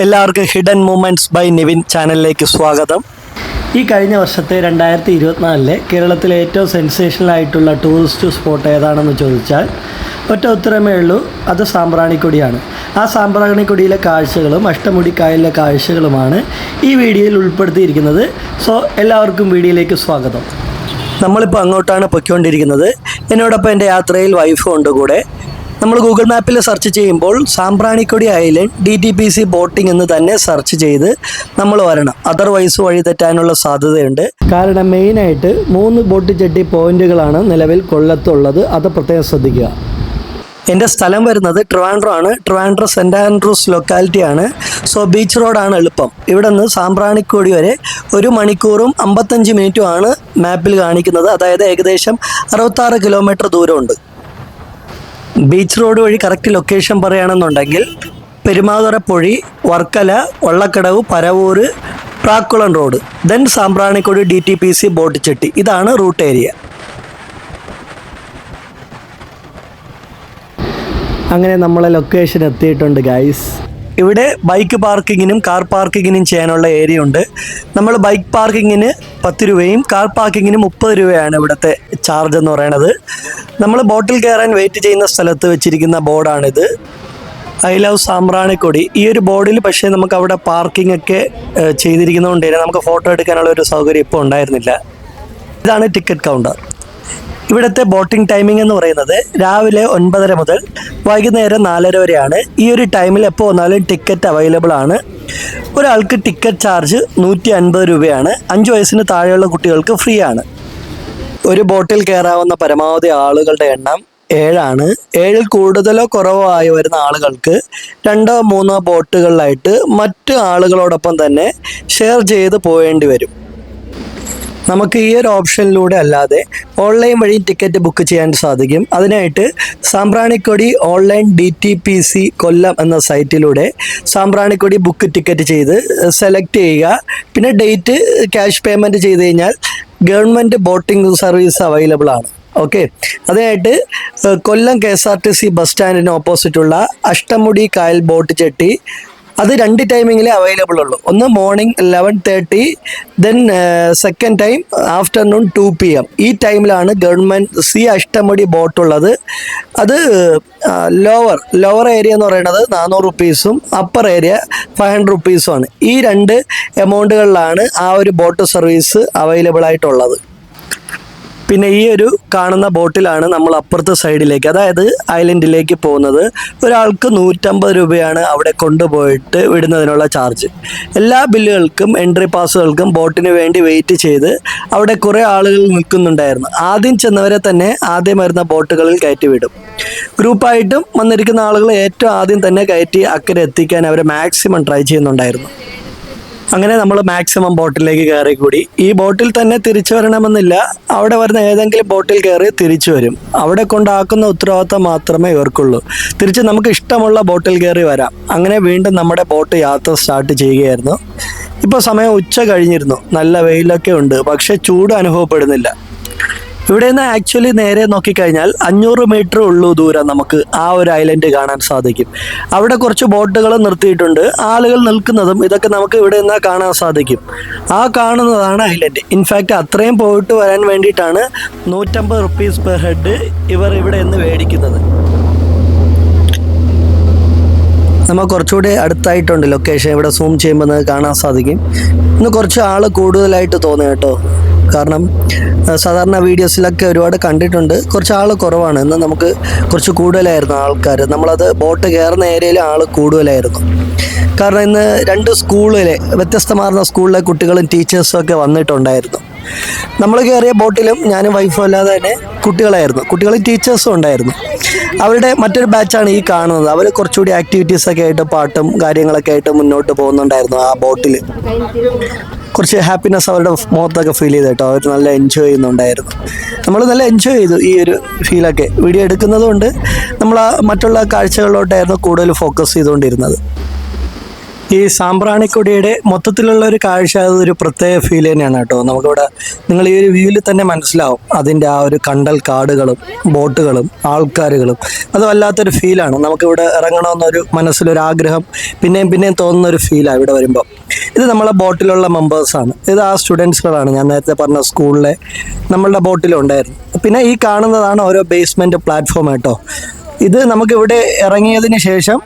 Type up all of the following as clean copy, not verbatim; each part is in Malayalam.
എല്ലാവർക്കും ഹിഡൻ മൂമെൻറ്റ്സ് ബൈ നിവിൻ ചാനലിലേക്ക് സ്വാഗതം. ഈ കഴിഞ്ഞ വർഷത്തെ 2024 കേരളത്തിലെ ഏറ്റവും സെൻസേഷണൽ ആയിട്ടുള്ള ടൂറിസ്റ്റ് സ്പോട്ട് ഏതാണെന്ന് ചോദിച്ചാൽ ഒറ്റ ഉത്തരമേ ഉള്ളൂ, അത് സാമ്പ്രാണിക്കൊടിയാണ്. ആ സാമ്പ്രാണിക്കൊടിയിലെ കാഴ്ചകളും അഷ്ടമുടിക്കായലിലെ കാഴ്ചകളുമാണ് ഈ വീഡിയോയിൽ ഉൾപ്പെടുത്തിയിരിക്കുന്നത്. സോ എല്ലാവർക്കും വീഡിയോയിലേക്ക് സ്വാഗതം. നമ്മളിപ്പോൾ അങ്ങോട്ടാണ് പൊയ്ക്കൊണ്ടിരിക്കുന്നത്. എന്നോടൊപ്പം എൻ്റെ യാത്രയിൽ വൈഫും ഉണ്ട് കൂടെ. നമ്മൾ ഗൂഗിൾ മാപ്പിൽ സെർച്ച് ചെയ്യുമ്പോൾ സാമ്പ്രാണിക്കൊടി ഐലൻഡ് DTPC ബോട്ടിംഗ് എന്ന് തന്നെ സെർച്ച് ചെയ്ത് നമ്മൾ വരണം. അതർവൈസ് വഴി തെറ്റാനുള്ള സാധ്യതയുണ്ട്. കാരണം മെയിനായിട്ട് 3 ബോട്ട് ജെട്ടി പോയിന്റുകളാണ് നിലവിൽ കൊല്ലത്തുള്ളത്. അത് പ്രത്യേകം ശ്രദ്ധിക്കുക. എൻ്റെ സ്ഥലം വരുന്നത് ട്രിവാൻഡ്രം ആണ്. ട്രിവാൻഡ്രം സെൻറ് ആൻഡ്രൂസ് ലൊക്കാലിറ്റിയാണ്. സോ ബീച്ച് റോഡാണ് എളുപ്പം. ഇവിടെ നിന്ന് സാമ്പ്രാണിക്കൊടി വരെ 1 മണിക്കൂറും 55 മിനിറ്റും ആണ് മാപ്പിൽ കാണിക്കുന്നത്. അതായത് ഏകദേശം 66 കിലോമീറ്റർ ദൂരമുണ്ട്. ബീച്ച് റോഡ് വഴി കറക്റ്റ് ലൊക്കേഷൻ പറയുകയാണെന്നുണ്ടെങ്കിൽ Perumathurappozhi, Varkala, Vallakkadavu, Paravur, Prakkulam road, then Sambranikodi DTPC boat jetty. ഇതാണ് റൂട്ട് ഏരിയ. അങ്ങനെ നമ്മളെ ലൊക്കേഷൻ എത്തിയിട്ടുണ്ട് ഗൈസ്. ഇവിടെ ബൈക്ക് പാർക്കിങ്ങിനും കാർ പാർക്കിങ്ങിനും ചെയ്യാനുള്ള ഏരിയ ഉണ്ട്. നമ്മൾ ബൈക്ക് പാർക്കിങ്ങിന് 10 രൂപയും കാർ പാർക്കിങ്ങിന് 30 രൂപയാണ് ഇവിടുത്തെ ചാർജ് എന്ന് പറയുന്നത്. നമ്മൾ ബോട്ടിൽ കയറാൻ വെയിറ്റ് ചെയ്യുന്ന സ്ഥലത്ത് വെച്ചിരിക്കുന്ന ബോർഡാണിത്, ഐ ലവ് സാമ്പ്രാണിക്കൊടി. ഈ ഒരു ബോർഡിൽ പക്ഷേ നമുക്ക് അവിടെ പാർക്കിംഗ് ഒക്കെ ചെയ്തിരിക്കുന്നതുകൊണ്ട് തന്നെ നമുക്ക് ഫോട്ടോ എടുക്കാനുള്ള ഒരു സൗകര്യം ഇപ്പോൾ ഉണ്ടായിരുന്നില്ല. ഇതാണ് ടിക്കറ്റ് കൗണ്ടർ. ഇവിടുത്തെ ബോട്ടിംഗ് ടൈമിംഗ് എന്ന് പറയുന്നത് രാവിലെ 9:30 മുതൽ വൈകുന്നേരം 4:30 വരെയാണ്. ഈ ഒരു ടൈമിൽ എപ്പോൾ വന്നാലും ടിക്കറ്റ് അവൈലബിൾ ആണ്. ഒരാൾക്ക് ടിക്കറ്റ് ചാർജ് 150 രൂപയാണ്. 5 വയസ്സിന് താഴെയുള്ള കുട്ടികൾക്ക് ഫ്രീ ആണ്. ഒരു ബോട്ടിൽ കയറാവുന്ന പരമാവധി ആളുകളുടെ എണ്ണം 7 ആണ്. 7-ൽ കൂടുതലോ കുറവോ ആയി വരുന്ന ആളുകൾക്ക് 2-3 ബോട്ടുകളിലായിട്ട് മറ്റ് ആളുകളോടൊപ്പം തന്നെ ഷെയർ ചെയ്ത് പോകേണ്ടി വരും. നമുക്ക് ഈ ഒരു ഓപ്ഷനിലൂടെ അല്ലാതെ ഓൺലൈൻ വഴി ടിക്കറ്റ് ബുക്ക് ചെയ്യാൻ സാധിക്കും. അതിനായിട്ട് സാമ്പ്രാണിക്കൊടി ഓൺലൈൻ DTPC കൊല്ലം എന്ന സൈറ്റിലൂടെ സാമ്പ്രാണിക്കൊടി ബുക്ക് ടിക്കറ്റ് ചെയ്ത് സെലക്ട് ചെയ്യുക. പിന്നെ ഡേറ്റ് ക്യാഷ് പേയ്മെൻറ്റ് ചെയ്ത് കഴിഞ്ഞാൽ ഗവൺമെൻറ് ബോട്ടിംഗ് സർവീസ് അവൈലബിൾ ആണ്. ഓക്കെ, അതിനായിട്ട് കൊല്ലം KSRTC ബസ് സ്റ്റാൻഡിന് ഓപ്പോസിറ്റുള്ള അഷ്ടമുടി കായൽ ബോട്ട് ചെട്ടി, അത് 2 ടൈമിങ്ങിലേ അവൈലബിൾ ഉള്ളൂ. ഒന്ന് morning 11:30, then second time afternoon 2 PM. ഈ ടൈമിലാണ് ഗവൺമെൻറ് അഷ്ടമുടി ബോട്ടുള്ളത്. അത് ലോവർ ഏരിയ എന്ന് പറയുന്നത് 400 റുപ്പീസും അപ്പർ ഏരിയ 500 റുപ്പീസുമാണ്. ഈ 2 എമൗണ്ടുകളിലാണ് ആ ഒരു ബോട്ട് സർവീസ് അവൈലബിൾ ആയിട്ടുള്ളത്. പിന്നെ ഈ ഒരു കാണുന്ന ബോട്ടിലാണ് നമ്മൾ അപ്പുറത്തെ സൈഡിലേക്ക്, അതായത് ഐലൻഡിലേക്ക് പോകുന്നത്. ഒരാൾക്ക് 150 രൂപയാണ് അവിടെ കൊണ്ടുപോയിട്ട് വിടുന്നതിനുള്ള ചാർജ്. എല്ലാ ബില്ലുകൾക്കും എൻട്രി പാസുകൾക്കും ബോട്ടിന് വേണ്ടി വെയിറ്റ് ചെയ്ത് അവിടെ കുറേ ആളുകൾ നിൽക്കുന്നുണ്ടായിരുന്നു. ആദ്യം ചെന്നവരെ തന്നെ ആദ്യം വരുന്ന ബോട്ടുകളിൽ കയറ്റി വിടും. ഗ്രൂപ്പായിട്ടും വന്നിരിക്കുന്ന ആളുകൾ ഏറ്റവും ആദ്യം തന്നെ കയറ്റി അക്കരെ എത്തിക്കാൻ അവർ മാക്സിമം ട്രൈ ചെയ്യുന്നുണ്ടായിരുന്നു. അങ്ങനെ നമ്മൾ മാക്സിമം ബോട്ടിലേക്ക് കയറി കൂടി. ഈ ബോട്ടിൽ തന്നെ തിരിച്ചു വരണമെന്നില്ല, അവിടെ വരുന്ന ഏതെങ്കിലും ബോട്ടിൽ കയറി തിരിച്ചു വരും. അവിടെ കൊണ്ടാക്കുന്ന ഉത്തരവാദിത്തം മാത്രമേ ഇവർക്കുള്ളൂ. തിരിച്ച് നമുക്ക് ഇഷ്ടമുള്ള ബോട്ടിൽ കയറി വരാം. അങ്ങനെ വീണ്ടും നമ്മുടെ ബോട്ട് യാത്ര സ്റ്റാർട്ട് ചെയ്യുകയായിരുന്നു. ഇപ്പോൾ സമയം ഉച്ച കഴിഞ്ഞിരുന്നു, നല്ല വെയിലൊക്കെ ഉണ്ട്, പക്ഷേ ചൂട് അനുഭവപ്പെടുന്നില്ല. ഇവിടെ നിന്ന് ആക്ച്വലി നേരെ നോക്കിക്കഴിഞ്ഞാൽ 500 മീറ്റർ ഉള്ളൂ ദൂരം നമുക്ക് ആ ഒരു ഐലൻഡ് കാണാൻ സാധിക്കും. അവിടെ കുറച്ച് ബോട്ടുകൾ നിർത്തിയിട്ടുണ്ട്, ആളുകൾ നിൽക്കുന്നതും ഇതൊക്കെ നമുക്ക് ഇവിടെ നിന്ന് കാണാൻ സാധിക്കും. ആ കാണുന്നതാണ് ഐലൻഡ്. ഇൻഫാക്റ്റ് അത്രയും പോയിട്ട് വരാൻ വേണ്ടിയിട്ടാണ് 150 റുപ്പീസ് പെർ ഹെഡ് ഇവർ ഇവിടെ നിന്ന് മേടിക്കുന്നത്. നമ്മൾ കുറച്ചുകൂടി അടുത്തായിട്ടുണ്ട് ലൊക്കേഷൻ. ഇവിടെ സൂം ചെയ്യുമ്പോൾ കാണാൻ സാധിക്കും. ഇന്ന് കുറച്ച് ആൾ കൂടുതലായിട്ട് തോന്നി കേട്ടോ. കാരണം സാധാരണ വീഡിയോസിലൊക്കെ ഒരുപാട് കണ്ടിട്ടുണ്ട്, കുറച്ച് ആൾ കുറവാണ്. ഇന്ന് നമുക്ക് കുറച്ച് കൂടുതലായിരുന്നു ആൾക്കാർ. നമ്മളത് ബോട്ട് കയറുന്ന ഏരിയയിൽ ആൾ കൂടുതലായിരുന്നു. കാരണം ഇന്ന് 2 സ്കൂളിലെ വ്യത്യസ്തമാർന്ന സ്കൂളിലെ കുട്ടികളും ടീച്ചേഴ്സും ഒക്കെ വന്നിട്ടുണ്ടായിരുന്നു. നമ്മൾ കയറിയ ബോട്ടിലും ഞാനും വൈഫും അല്ലാതെ തന്നെ കുട്ടികളും ടീച്ചേഴ്സും ഉണ്ടായിരുന്നു. അവരുടെ മറ്റൊരു ബാച്ചാണ് ഈ കാണുന്നത്. അവർ കുറച്ചുകൂടി ആക്ടിവിറ്റീസൊക്കെ ആയിട്ട് പാട്ടും കാര്യങ്ങളൊക്കെ ആയിട്ട് മുന്നോട്ട് പോകുന്നുണ്ടായിരുന്നു. ആ ബോട്ടിൽ കുറച്ച് ഹാപ്പിനെസ് അവരുടെ മുഖത്തൊക്കെ ഫീൽ ചെയ്ത് കേട്ടോ. അവർ നല്ല എൻജോയ് ചെയ്യുന്നുണ്ടായിരുന്നു. നമ്മൾ നല്ല എൻജോയ് ചെയ്തു ഈ ഒരു ഫീലൊക്കെ. വീഡിയോ എടുക്കുന്നതുകൊണ്ട് നമ്മൾ മറ്റുള്ള കാഴ്ചകളിലോട്ടായിരുന്നു കൂടുതൽ ഫോക്കസ് ചെയ്തുകൊണ്ടിരുന്നത്. ഈ സാമ്പ്രാണിക്കൊടിയുടെ മൊത്തത്തിലുള്ള ഒരു കാഴ്ച അതൊരു പ്രത്യേക ഫീൽ തന്നെയാണ് കേട്ടോ. നമുക്കിവിടെ നിങ്ങൾ ഈ ഒരു വ്യൂവിൽ തന്നെ മനസ്സിലാവും അതിൻ്റെ ആ ഒരു കണ്ടൽ കാടുകളും ബോട്ടുകളും ആൾക്കാരുകളും അത് വല്ലാത്തൊരു ഫീലാണ്. നമുക്കിവിടെ ഇറങ്ങണമെന്നൊരു മനസ്സിലൊരു ആഗ്രഹം പിന്നെയും പിന്നെയും തോന്നുന്ന ഒരു ഫീലാണ് ഇവിടെ വരുമ്പോൾ. ഇത് നമ്മളെ ബോട്ടിലുള്ള മെമ്പേഴ്സാണ്. ഇത് ആ സ്റ്റുഡൻസുകളാണ് ഞാൻ നേരത്തെ പറഞ്ഞ സ്കൂളിലെ നമ്മളുടെ ബോട്ടിലുണ്ടായിരുന്നു. പിന്നെ ഈ കാണുന്നതാണ് ഓരോ ബേസ്മെൻറ്റ് പ്ലാറ്റ്ഫോം കേട്ടോ. ഇത് നമുക്കിവിടെ ഇറങ്ങിയതിന് ശേഷം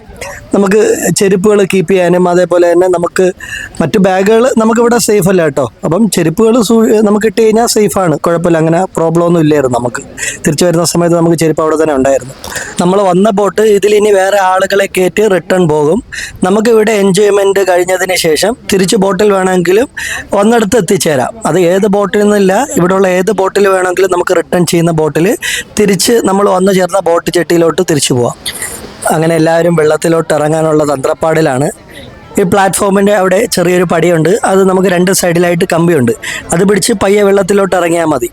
നമുക്ക് ചെരുപ്പുകൾ കീപ്പ് ചെയ്യാനും അതേപോലെ തന്നെ നമുക്ക് മറ്റു ബാഗുകൾ നമുക്കിവിടെ സേഫ് അല്ല കേട്ടോ. അപ്പം ചെരുപ്പുകൾ നമുക്ക് ഇട്ട് കഴിഞ്ഞാൽ സേഫാണ്, കുഴപ്പമില്ല, അങ്ങനെ പ്രോബ്ലം ഒന്നും ഇല്ലായിരുന്നു. നമുക്ക് തിരിച്ചു വരുന്ന സമയത്ത് നമുക്ക് ചെരുപ്പ് അവിടെ തന്നെ ഉണ്ടായിരുന്നു. നമ്മൾ വന്ന ബോട്ട് ഇതിലിനി വേറെ ആളുകളെ കയറ്റി റിട്ടേൺ പോകും. നമുക്കിവിടെ എൻജോയ്മെൻറ്റ് കഴിഞ്ഞതിന് ശേഷം തിരിച്ച് ബോട്ടിൽ വേണമെങ്കിലും വന്നിടത്ത് എത്തിച്ചേരാം. അത് ഏത് ബോട്ടിൽ നിന്നില്ല, ഇവിടെയുള്ള ഏത് ബോട്ടിൽ വേണമെങ്കിലും നമുക്ക് റിട്ടേൺ ചെയ്യുന്ന ബോട്ടിൽ തിരിച്ച് നമ്മൾ വന്നു ചേർന്ന ബോട്ട് ചെട്ടിയിലോട്ട് തിരിച്ചു പോവാം. അങ്ങനെ എല്ലാവരും വെള്ളത്തിലോട്ട് ഇറങ്ങാനുള്ള തന്ത്രപ്പാടിലാണ്. ഈ പ്ലാറ്റ്ഫോമിൻ്റെ അവിടെ ചെറിയൊരു പടിയുണ്ട്, അത് നമുക്ക് രണ്ട് സൈഡിലായിട്ട് കമ്പിയുണ്ട്, അത് പിടിച്ച് പയ്യെ വെള്ളത്തിലോട്ട് ഇറങ്ങിയാൽ മതി.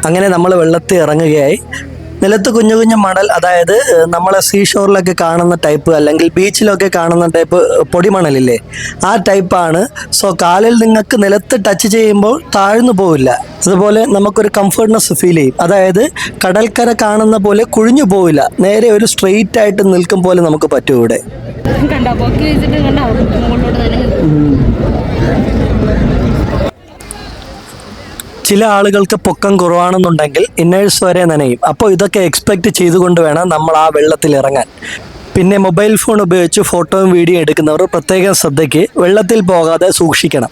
അങ്ങനെ നമ്മൾ വെള്ളത്തിൽ ഇറങ്ങുകയായി. നിലത്ത് കുഞ്ഞു കുഞ്ഞു മണൽ, അതായത് നമ്മളെ സീഷോറിലൊക്കെ കാണുന്ന ടൈപ്പ് അല്ലെങ്കിൽ ബീച്ചിലൊക്കെ കാണുന്ന ടൈപ്പ് പൊടിമണലില്ലേ, ആ ടൈപ്പാണ്. സോ കാലിൽ നിങ്ങൾക്ക് നിലത്ത് ടച്ച് ചെയ്യുമ്പോൾ താഴ്ന്നു പോവില്ല, അതുപോലെ നമുക്കൊരു കംഫർട്ട്നെസ് ഫീൽ ചെയ്യും. അതായത് കടൽക്കര കാണുന്ന പോലെ കുഴിഞ്ഞു പോവില്ല, നേരെ ഒരു സ്ട്രെയിറ്റ് ആയിട്ട് നിൽക്കും പോലെ നമുക്ക് പറ്റും ഇവിടെ. ചില ആളുകൾക്ക് പൊക്കം കുറവാണെന്നുണ്ടെങ്കിൽ ഇന്നേഴ്സ് വരെ നനയും. അപ്പോൾ ഇതൊക്കെ എക്സ്പെക്റ്റ് ചെയ്തുകൊണ്ട് വേണം നമ്മൾ ആ വെള്ളത്തിൽ ഇറങ്ങാൻ. പിന്നെ മൊബൈൽ ഫോൺ ഉപയോഗിച്ച് ഫോട്ടോയും വീഡിയോ എടുക്കുന്നവർ പ്രത്യേകം ശ്രദ്ധയ്ക്ക്, വെള്ളത്തിൽ പോകാതെ സൂക്ഷിക്കണം.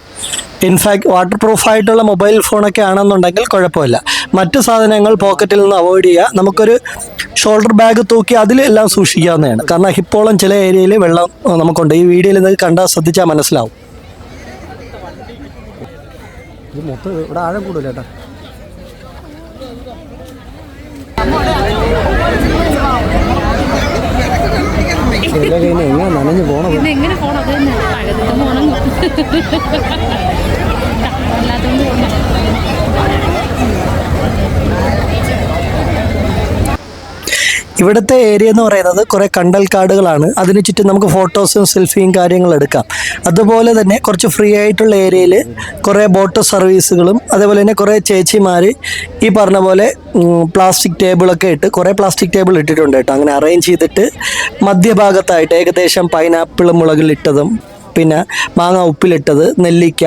ഇൻഫാക്ട് വാട്ടർ പ്രൂഫായിട്ടുള്ള മൊബൈൽ ഫോണൊക്കെ ആണെന്നുണ്ടെങ്കിൽ കുഴപ്പമില്ല. മറ്റു സാധനങ്ങൾ പോക്കറ്റിൽ നിന്ന് അവോയ്ഡ് ചെയ്യുക. നമുക്കൊരു ഷോൾഡർ ബാഗ് തൂക്കി അതിലെല്ലാം സൂക്ഷിക്കാവുന്നതാണ്. കാരണം ഹിപ്പോളം ചില ഏരിയയിൽ വെള്ളം നമുക്കുണ്ട്. ഈ വീഡിയോയിൽ നിങ്ങൾക്ക് കണ്ടാൽ ശ്രദ്ധിച്ചാൽ മനസ്സിലാവും. ഇത് മൊത്തം ഇവിടെ ആഴം കൂടുതൽ കേട്ടോ. എങ്ങനെ നനഞ്ഞു പോണം. ഇവിടുത്തെ ഏരിയ എന്ന് പറയുന്നത് കുറേ കണ്ടൽക്കാടുകളാണ്. അതിന് ചുറ്റും നമുക്ക് ഫോട്ടോസും സെൽഫിയും കാര്യങ്ങളും എടുക്കാം. അതുപോലെ തന്നെ കുറച്ച് ഫ്രീ ആയിട്ടുള്ള ഏരിയയിൽ കുറേ ബോട്ട് സർവീസുകളും അതേപോലെ തന്നെ കുറേ ചേച്ചിമാർ ഈ പറഞ്ഞ പോലെ പ്ലാസ്റ്റിക് ടേബിളൊക്കെ ഇട്ട്, കുറേ പ്ലാസ്റ്റിക് ടേബിൾ ഇട്ടിട്ടുണ്ട് കേട്ടോ. അങ്ങനെ അറേഞ്ച് ചെയ്തിട്ട് മധ്യഭാഗത്തായിട്ട് ഏകദേശം പൈനാപ്പിൾ മുളകിലിട്ടതും പിന്നെ മാങ്ങ ഉപ്പിലിട്ടത്, നെല്ലിക്ക,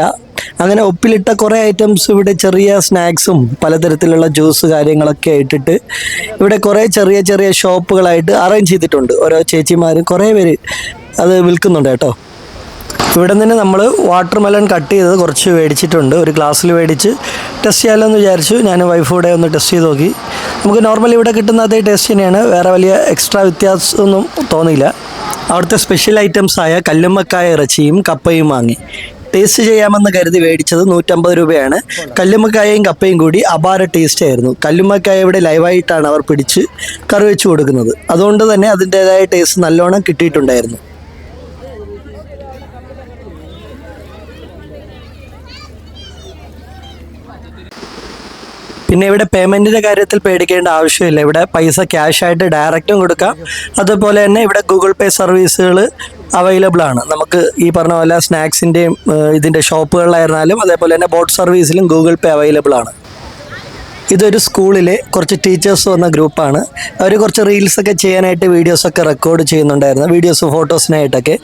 അങ്ങനെ ഉപ്പിലിട്ട കുറേ ഐറ്റംസ്, ഇവിടെ ചെറിയ സ്നാക്സും പലതരത്തിലുള്ള ജ്യൂസ് കാര്യങ്ങളൊക്കെ ഇട്ടിട്ട് ഇവിടെ കുറേ ചെറിയ ചെറിയ ഷോപ്പുകളായിട്ട് അറേഞ്ച് ചെയ്തിട്ടുണ്ട്. ഓരോ ചേച്ചിമാരും കുറേ പേര് അത് വിൽക്കുന്നുണ്ട് കേട്ടോ. ഇവിടെ നിന്ന് നമ്മൾ വാട്ടർ മെലൺ കട്ട് ചെയ്തത് കുറച്ച് മേടിച്ചിട്ടുണ്ട്. ഒരു ഗ്ലാസ്സിൽ മേടിച്ച് ടെസ്റ്റ് ചെയ്യാമല്ലോ എന്ന് വിചാരിച്ചു. ഞാൻ വൈഫൂടെ ഒന്ന് ടെസ്റ്റ് ചെയ്ത് നോക്കി. നമുക്ക് നോർമലി ഇവിടെ കിട്ടുന്ന അതേ ടേസ്റ്റ് തന്നെയാണ്, വേറെ വലിയ എക്സ്ട്രാ വ്യത്യാസമൊന്നും തോന്നിയില്ല. അവിടുത്തെ സ്പെഷ്യൽ ഐറ്റംസായ കല്ലുമ്മക്കായ ഇറച്ചിയും കപ്പയും വാങ്ങി ടേസ്റ്റ് ചെയ്യാമെന്ന് കരുതി മേടിച്ചത് 150 രൂപയാണ്. കല്ലുമ്മക്കായയും കപ്പയും കൂടി അപാര ടേസ്റ്റ് ആയിരുന്നു. കല്ലുമ്മക്കായ ഇവിടെ ലൈവായിട്ടാണ് അവർ പിടിച്ച് കറി വെച്ച് കൊടുക്കുന്നത്, അതുകൊണ്ട് തന്നെ അതിൻ്റേതായ ടേസ്റ്റ് നല്ലോണം കിട്ടിയിട്ടുണ്ടായിരുന്നു. പിന്നെ ഇവിടെ പേയ്മെൻറ്റിൻ്റെ കാര്യത്തിൽ പേടിക്കേണ്ട ആവശ്യമില്ല. ഇവിടെ പൈസ ക്യാഷായിട്ട് ഡയറക്റ്റും കൊടുക്കാം. അതുപോലെ തന്നെ ഇവിടെ ഗൂഗിൾ പേ സർവീസുകൾ അവൈലബിൾ ആണ്. നമുക്ക് ഈ പറഞ്ഞ പോലെ സ്നാക്സിൻ്റെയും ഇതിൻ്റെ ഷോപ്പുകളിലായിരുന്നാലും അതേപോലെ തന്നെ ബോട്ട് സർവീസിലും ഗൂഗിൾ പേ അവൈലബിൾ ആണ്. ഇതൊരു സ്കൂളിലെ കുറച്ച് ടീച്ചേഴ്സ് വന്ന ഗ്രൂപ്പാണ്. അവർ കുറച്ച് റീൽസൊക്കെ ചെയ്യാനായിട്ട് വീഡിയോസൊക്കെ റെക്കോർഡ് ചെയ്യുന്നുണ്ടായിരുന്നു, വീഡിയോസ് ഫോട്ടോസിനായിട്ടൊക്കെ.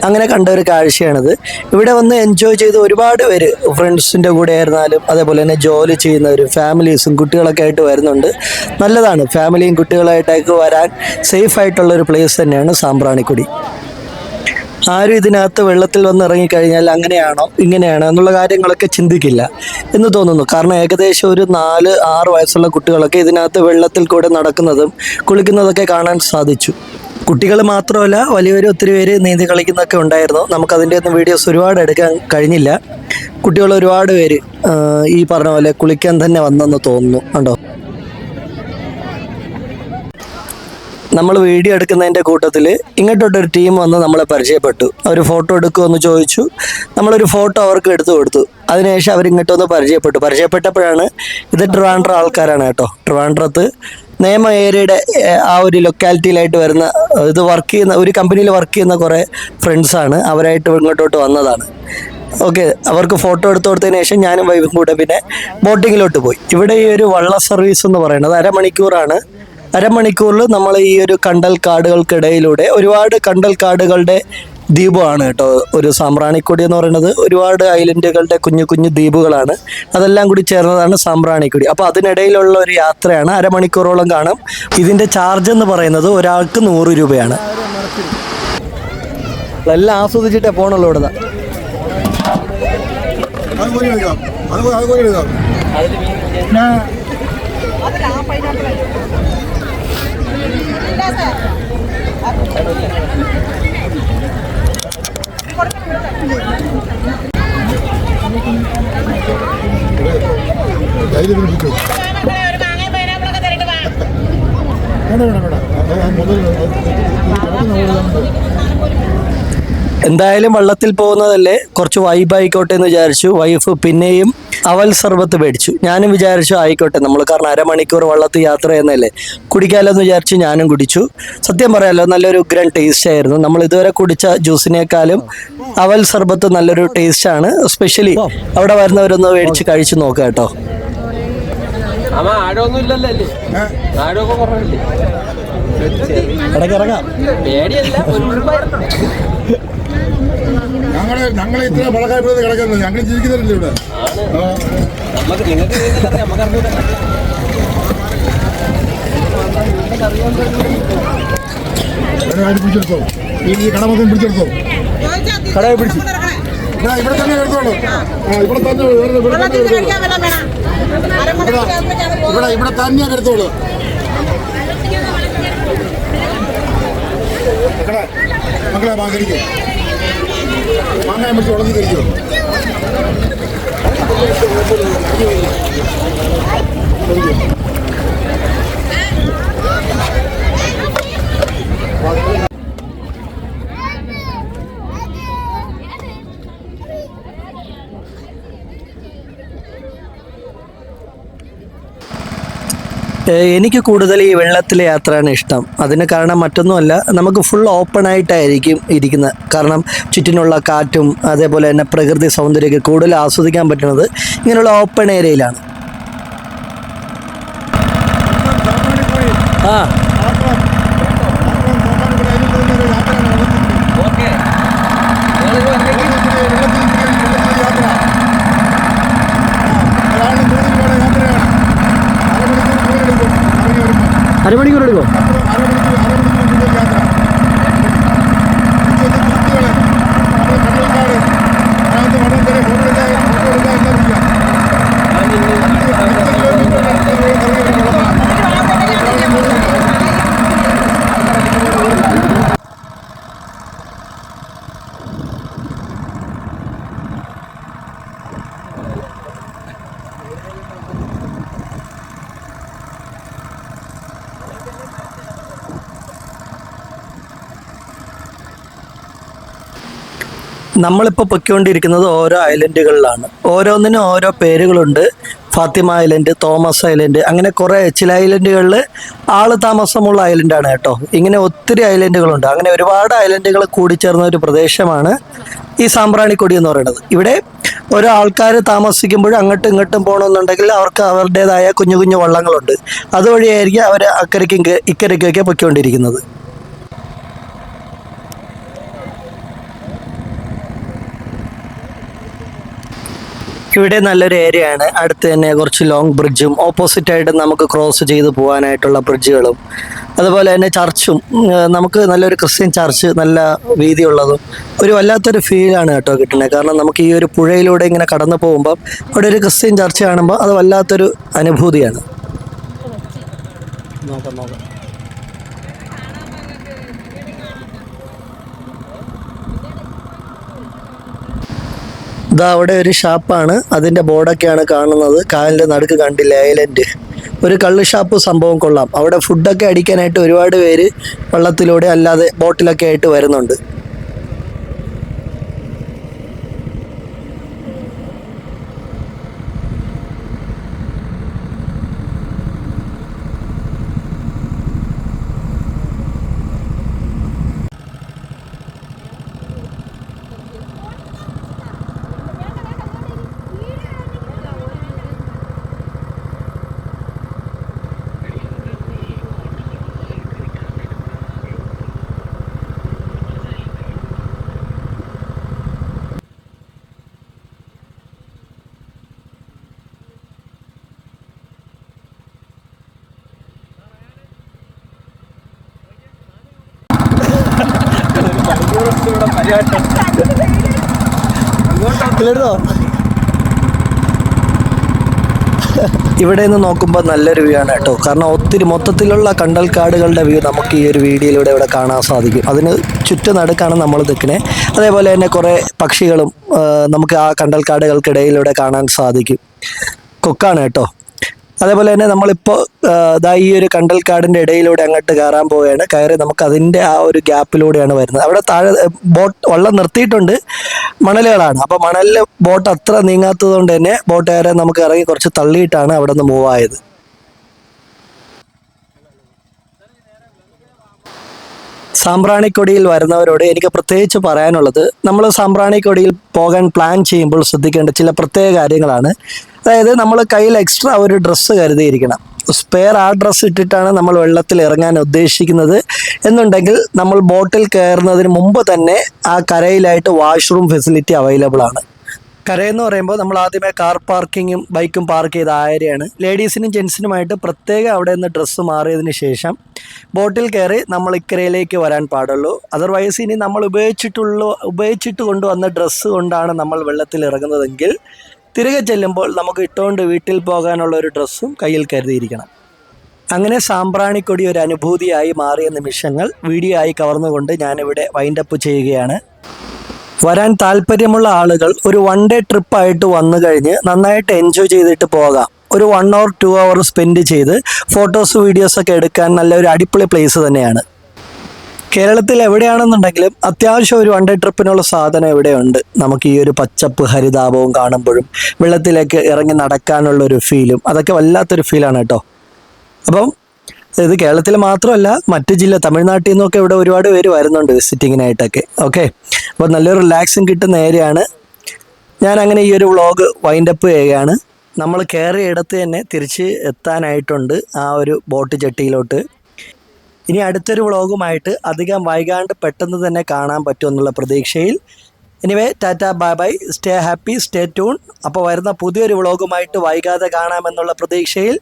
അങ്ങനെ കണ്ട ഒരു കാഴ്ചയാണിത്. ഇവിടെ വന്ന് എൻജോയ് ചെയ്ത് ഒരുപാട് പേര് ഫ്രണ്ട്സിൻ്റെ കൂടെ ആയിരുന്നാലും അതേപോലെ തന്നെ ജോലി ചെയ്യുന്നവരും ഫാമിലീസും കുട്ടികളൊക്കെ ആയിട്ട് വരുന്നുണ്ട്. നല്ലതാണ്, ഫാമിലിയും കുട്ടികളായിട്ടൊക്കെ വരാൻ സേഫായിട്ടുള്ളൊരു പ്ലേസ് തന്നെയാണ് സാമ്പ്രാണിക്കൊടി. ആരും ഇതിനകത്ത് വെള്ളത്തിൽ വന്ന് ഇറങ്ങിക്കഴിഞ്ഞാൽ അങ്ങനെയാണോ ഇങ്ങനെയാണോ എന്നുള്ള കാര്യങ്ങളൊക്കെ ചിന്തിക്കില്ല എന്ന് തോന്നുന്നു. കാരണം ഏകദേശം ഒരു 4-6 വയസ്സുള്ള കുട്ടികളൊക്കെ ഇതിനകത്ത് വെള്ളത്തിൽ കൂടെ നടക്കുന്നതും കുളിക്കുന്നതൊക്കെ കാണാൻ സാധിച്ചു. കുട്ടികൾ മാത്രമല്ല, വലിയവരും ഒത്തിരി പേര് നീന്തി കളിക്കുന്നൊക്കെ ഉണ്ടായിരുന്നു. നമുക്കതിൻ്റെ ഒന്നും വീഡിയോസ് ഒരുപാട് എടുക്കാൻ കഴിഞ്ഞില്ല. കുട്ടികൾ ഒരുപാട് പേര് ഈ പറഞ്ഞ പോലെ കുളിക്കാൻ തന്നെ വന്നെന്ന് തോന്നുന്നു. കണ്ടോ, നമ്മൾ വീഡിയോ എടുക്കുന്നതിൻ്റെ കൂട്ടത്തിൽ ഇങ്ങോട്ടൊരു ടീം വന്ന് നമ്മളെ പരിചയപ്പെട്ടു. അവർ ഫോട്ടോ എടുക്കുമെന്ന് ചോദിച്ചു. നമ്മളൊരു ഫോട്ടോ അവർക്ക് എടുത്തു കൊടുത്തു. അതിനുശേഷം അവരിങ്ങോട്ടൊന്ന് പരിചയപ്പെട്ടപ്പോഴാണ് ഇത് ട്രിവാൻഡ്രം ആൾക്കാരാണ് കേട്ടോ. ട്രിവാൻഡ്രത്ത് നേമ ഏരിയയുടെ ആ ഒരു ലൊക്കാലിറ്റിയിലായിട്ട് വരുന്ന ഇത് വർക്ക് ചെയ്യുന്ന ഒരു കമ്പനിയിൽ വർക്ക് ചെയ്യുന്ന കുറേ ഫ്രണ്ട്സാണ്. അവരായിട്ട് ഇങ്ങോട്ടോട്ട് വന്നതാണ്. ഓക്കെ, അവർക്ക് ഫോട്ടോ എടുത്തു കൊടുത്തതിന് ശേഷം ഞാനും വൈഫും കൂടെ പിന്നെ ബോട്ടിങ്ങിലോട്ട് പോയി. ഇവിടെ ഈ ഒരു വള്ള സർവീസ് എന്ന് പറയുന്നത് അരമണിക്കൂറാണ്. അരമണിക്കൂറിൽ നമ്മൾ ഈ ഒരു കണ്ടൽ കാടുകൾക്കിടയിലൂടെ ഒരുപാട് കണ്ടൽ കാടുകളുടെ ദ്വീപമാണ് കേട്ടോ ഒരു സാമ്പ്രാണിക്കൊടി എന്ന് പറയുന്നത്. ഒരുപാട് ഐലൻഡുകളുടെ കുഞ്ഞു കുഞ്ഞു ദ്വീപുകളാണ്. അതെല്ലാം കൂടി ചേർന്നതാണ് സാമ്പ്രാണിക്കൊടി. അപ്പോൾ അതിനിടയിലുള്ള ഒരു യാത്രയാണ്. അരമണിക്കൂറോളം കാണും. ഇതിൻ്റെ ചാർജ് എന്ന് പറയുന്നത് ഒരാൾക്ക് 100 രൂപയാണ്. എല്ലാം ആസ്വദിച്ചിട്ടേ പോകണുള്ളൂ ഇവിടെ. എന്തായാലും വള്ളത്തിൽ പോകുന്നതല്ലേ, കുറച്ച് വൈബായിക്കോട്ടെ എന്ന് വിചാരിച്ചു. വൈഫ് പിന്നെയും അവൽ സർബത്ത് മേടിച്ചു. ഞാനും വിചാരിച്ചു ആയിക്കോട്ടെ, നമ്മൾ കാരണം അരമണിക്കൂർ വള്ളത്തിൽ യാത്ര ചെയ്യുന്നതല്ലേ, കുടിക്കാമല്ലോ എന്ന് വിചാരിച്ചു. ഞാനും കുടിച്ചു. സത്യം പറയാമല്ലോ, നല്ലൊരു ഉഗ്രൻ ടേസ്റ്റ് ആയിരുന്നു. നമ്മൾ ഇതുവരെ കുടിച്ച ജ്യൂസിനേക്കാളും അവൽ സർബത്ത് നല്ലൊരു ടേസ്റ്റാണ്. സ്പെഷ്യലി അവിടെ വരുന്നവരൊന്ന് മേടിച്ച് കഴിച്ചു നോക്കുക കേട്ടോ. ഞങ്ങൾ ഇത്ര പഴക്കാലത്ത് കിടക്കുന്നത് ഞങ്ങൾ ജീവിക്കുന്നില്ല ഇവിടെ. പിടിച്ചെടുത്തോ, ഈ കട മൊത്തം പിടിച്ചെടുത്തോ. കടയെ പിടിച്ചു ഇവിടെ തന്നെ എടുത്തോളൂ. ഇവിടെ തന്നെ ഇവിടെ തന്നെ എടുത്തോളൂ. മക്കളെ മാങ്ങരിക്കും മാങ്ങാൻ പിടിച്ച് ഉടഞ്ഞു തിരിക്കോ. എനിക്ക് കൂടുതൽ ഈ വെള്ളത്തിലെ യാത്രയാണ് ഇഷ്ടം. അതിന് കാരണം മറ്റൊന്നുമല്ല, നമുക്ക് ഫുൾ ഓപ്പൺ ആയിട്ടായിരിക്കും ഇരിക്കുന്നത്. കാരണം ചുറ്റിനുള്ള കാറ്റും അതേപോലെ തന്നെ പ്രകൃതി സൗന്ദര്യമൊക്കെ കൂടുതൽ ആസ്വദിക്കാൻ പറ്റുന്നത് ഇങ്ങനെയുള്ള ഓപ്പൺ ഏരിയയിലാണ്. ആ അരമണിക്കൂർ എടുക്കുമോ? നമ്മളിപ്പോൾ പൊയ്ക്കൊണ്ടിരിക്കുന്നത് ഓരോ ഐലൻഡുകളിലാണ്. ഓരോന്നിനും ഓരോ പേരുകളുണ്ട്. ഫാത്തിമ ഐലൻഡ്, തോമസ് ഐലൻഡ്, അങ്ങനെ കുറേ ചില ഐലൻഡുകളിൽ താമസമുള്ള ഐലൻഡാണ് കേട്ടോ. ഇങ്ങനെ ഒത്തിരി ഐലൻഡുകളുണ്ട്. അങ്ങനെ ഒരുപാട് ഐലൻഡുകൾ കൂടിച്ചേർന്ന ഒരു പ്രദേശമാണ് ഈ സാമ്പ്രാണിക്കൊടി എന്ന് പറയുന്നത്. ഇവിടെ ഓരോ ആൾക്കാർ താമസിക്കുമ്പോഴും അങ്ങോട്ടും ഇങ്ങോട്ടും പോകണമെന്നുണ്ടെങ്കിൽ അവർക്ക് അവരുടേതായ കുഞ്ഞു കുഞ്ഞു വള്ളങ്ങളുണ്ട്. അതുവഴിയായിരിക്കും അവർ അക്കരയ്ക്കും ഇക്കരയ്ക്കൊക്കെ പൊയ്ക്കൊണ്ടിരിക്കുന്നത്. ഇവിടെ നല്ലൊരു ഏരിയ ആണ്. അടുത്ത് തന്നെ കുറച്ച് ലോങ് ബ്രിഡ്ജും ഓപ്പോസിറ്റായിട്ട് നമുക്ക് ക്രോസ് ചെയ്ത് പോകാനായിട്ടുള്ള ബ്രിഡ്ജുകളും അതുപോലെ തന്നെ ചർച്ചും, നമുക്ക് നല്ലൊരു ക്രിസ്ത്യൻ ചർച്ച് നല്ല വീതിയുള്ളതും ഒരു വല്ലാത്തൊരു ഫീലാണ് കേട്ടോ കിട്ടുന്നത്. കാരണം നമുക്ക് ഈ ഒരു പുഴയിലൂടെ ഇങ്ങനെ കടന്നു പോകുമ്പോൾ അവിടെ ഒരു ക്രിസ്ത്യൻ ചർച്ച് കാണുമ്പോൾ അത് വല്ലാത്തൊരു അനുഭൂതിയാണ്. നോക്കാം. ഇതാ അവിടെ ഒരു ഷാപ്പാണ്. അതിൻ്റെ ബോർഡൊക്കെയാണ് കാണുന്നത്. കായലിൻ്റെ നടുക്ക് കണ്ടില്ല ഐലൻഡ്. ഒരു കള്ള് ഷാപ്പ് സംഭവം കൊള്ളാം. അവിടെ ഫുഡൊക്കെ അടിക്കാനായിട്ട് ഒരുപാട് പേര് വള്ളത്തിലൂടെ അല്ലാതെ ബോട്ടിലൊക്കെ ആയിട്ട് വരുന്നുണ്ട്. ഇവിടെ നിന്ന് നോക്കുമ്പോൾ നല്ലൊരു വ്യൂ ആണ് കേട്ടോ. കാരണം ഒത്തിരി മൊത്തത്തിലുള്ള കണ്ടൽക്കാടുകളുടെ വ്യൂ നമുക്ക് ഈ ഒരു വീഡിയോയിലൂടെ ഇവിടെ കാണാൻ സാധിക്കും. അതിന് ചുറ്റുനടുക്കാണ് നമ്മൾ നിൽക്കുന്നത്. അതേപോലെ തന്നെ കുറേ പക്ഷികളും നമുക്ക് ആ കണ്ടൽക്കാടുകൾക്കിടയിലൂടെ കാണാൻ സാധിക്കും. കൊക്കാണ് കേട്ടോ. അതേപോലെ തന്നെ നമ്മളിപ്പോൾ ഈ ഒരു കണ്ടൽക്കാടിൻ്റെ ഇടയിലൂടെ അങ്ങോട്ട് കയറാൻ പോവുകയാണ്. കയറി നമുക്ക് അതിൻ്റെ ആ ഒരു ഗ്യാപ്പിലൂടെയാണ് വരുന്നത്. അവിടെ താഴെ വള്ളം നിർത്തിയിട്ടുണ്ട്, മണലുകളാണ്. അപ്പോൾ മണലിൽ ബോട്ട് അത്ര നീങ്ങാത്തത് കൊണ്ട് തന്നെ ബോട്ടുകാരെ നമുക്ക് ഇറങ്ങി കുറച്ച് തള്ളിയിട്ടാണ് അവിടെ നിന്ന് മൂവ് ആയത്. സാമ്പ്രാണിക്കൊടിയിൽ വരുന്നവരോട് എനിക്ക് പ്രത്യേകിച്ച് പറയാനുള്ളത്, നമ്മൾ സാമ്പ്രാണിക്കൊടിയിൽ പോകാൻ പ്ലാൻ ചെയ്യുമ്പോൾ ശ്രദ്ധിക്കേണ്ട ചില പ്രത്യേക കാര്യങ്ങളാണ്. അതായത് നമ്മൾ കയ്യിൽ എക്സ്ട്രാ ഒരു ഡ്രസ്സ് കരുതിയിരിക്കണം. സ്പെയർ ആ ഡ്രസ്സ് ഇട്ടിട്ടാണ് നമ്മൾ വെള്ളത്തിൽ ഇറങ്ങാൻ ഉദ്ദേശിക്കുന്നത് എന്നുണ്ടെങ്കിൽ നമ്മൾ ബോട്ടിൽ കയറുന്നതിന് മുമ്പ് തന്നെ ആ കരയിലായിട്ട് വാഷ്റൂം ഫെസിലിറ്റി അവൈലബിൾ ആണ്. കരയെന്ന് പറയുമ്പോൾ നമ്മൾ ആദ്യമേ കാർ പാർക്കിങ്ങും ബൈക്കും പാർക്ക് ചെയ്ത ആ ഏരിയയാണ്. ലേഡീസിനും ജെൻസിനുമായിട്ട് പ്രത്യേകം അവിടെ നിന്ന് ഡ്രസ്സ് മാറിയതിന് ശേഷം ബോട്ടിൽ കയറി നമ്മൾ ഇക്കരയിലേക്ക് വരാൻ പാടുള്ളൂ. അതർവൈസ് ഇനി നമ്മൾ ഉപയോഗിച്ചിട്ട് കൊണ്ടുവന്ന ഡ്രസ്സ് കൊണ്ടാണ് നമ്മൾ വെള്ളത്തിൽ ഇറങ്ങുന്നതെങ്കിൽ തിരികെ ചെല്ലുമ്പോൾ നമുക്ക് ഇട്ടുകൊണ്ട് വീട്ടിൽ പോകാനുള്ള ഒരു ഡ്രസ്സും കയ്യിൽ കരുതിയിരിക്കണം. അങ്ങനെ സാമ്പ്രാണിക്കൊടി ഒരു അനുഭൂതിയായി മാറിയ നിമിഷങ്ങൾ വീഡിയോ ആയി കവർന്നുകൊണ്ട് ഞാനിവിടെ വൈൻഡപ്പ് ചെയ്യുകയാണ്. വരാൻ താല്പര്യമുള്ള ആളുകൾ ഒരു 1 ഡേ ട്രിപ്പായിട്ട് വന്നു കഴിഞ്ഞ് നന്നായിട്ട് എൻജോയ് ചെയ്തിട്ട് പോകാം. ഒരു 1 or 2 hour സ്പെൻഡ് ചെയ്ത് ഫോട്ടോസ് വീഡിയോസൊക്കെ എടുക്കാൻ നല്ലൊരു അടിപൊളി പ്ലേസ് തന്നെയാണ്. കേരളത്തിൽ എവിടെയാണെന്നുണ്ടെങ്കിലും അത്യാവശ്യം ഒരു 1 ഡേ ട്രിപ്പിനുള്ള സാധനം ഇവിടെയുണ്ട്. നമുക്ക് ഈ ഒരു പച്ചപ്പ് ഹരിതാപവും കാണുമ്പോഴും വെള്ളത്തിലേക്ക് ഇറങ്ങി നടക്കാനുള്ളൊരു ഫീലും അതൊക്കെ വല്ലാത്തൊരു ഫീലാണ് കേട്ടോ. അപ്പം ഇത് കേരളത്തിൽ മാത്രമല്ല, മറ്റ് തമിഴ്നാട്ടിൽ നിന്നൊക്കെ ഇവിടെ ഒരുപാട് പേര് വരുന്നുണ്ട് വിസിറ്റിങ്ങിനായിട്ടൊക്കെ. ഓക്കെ, അപ്പോൾ നല്ലൊരു റിലാക്സും കിട്ടുന്ന ഏരിയയാണ്. ഞാൻ അങ്ങനെ ഈ ഒരു വ്ളോഗ് വൈൻഡപ്പ് ചെയ്യുകയാണ്. നമ്മൾ കയറിയ ഇടത്ത് തന്നെ തിരിച്ച് എത്താനായിട്ടുണ്ട് ആ ഒരു ബോട്ട് ജെട്ടിയിലോട്ട്. ഇനി അടുത്തൊരു വ്ളോഗുമായിട്ട് അധികം വൈകാണ്ട് പെട്ടെന്ന് തന്നെ കാണാൻ പറ്റുമെന്നുള്ള പ്രതീക്ഷയിൽ anyway Tata bye bye, stay happy, stay tune. അപ്പോൾ വരുന്ന പുതിയൊരു വ്ളോഗുമായിട്ട് വൈകാതെ കാണാമെന്നുള്ള പ്രതീക്ഷയിൽ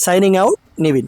സൈനിങ് ഔട്ട്, നിവിൻ.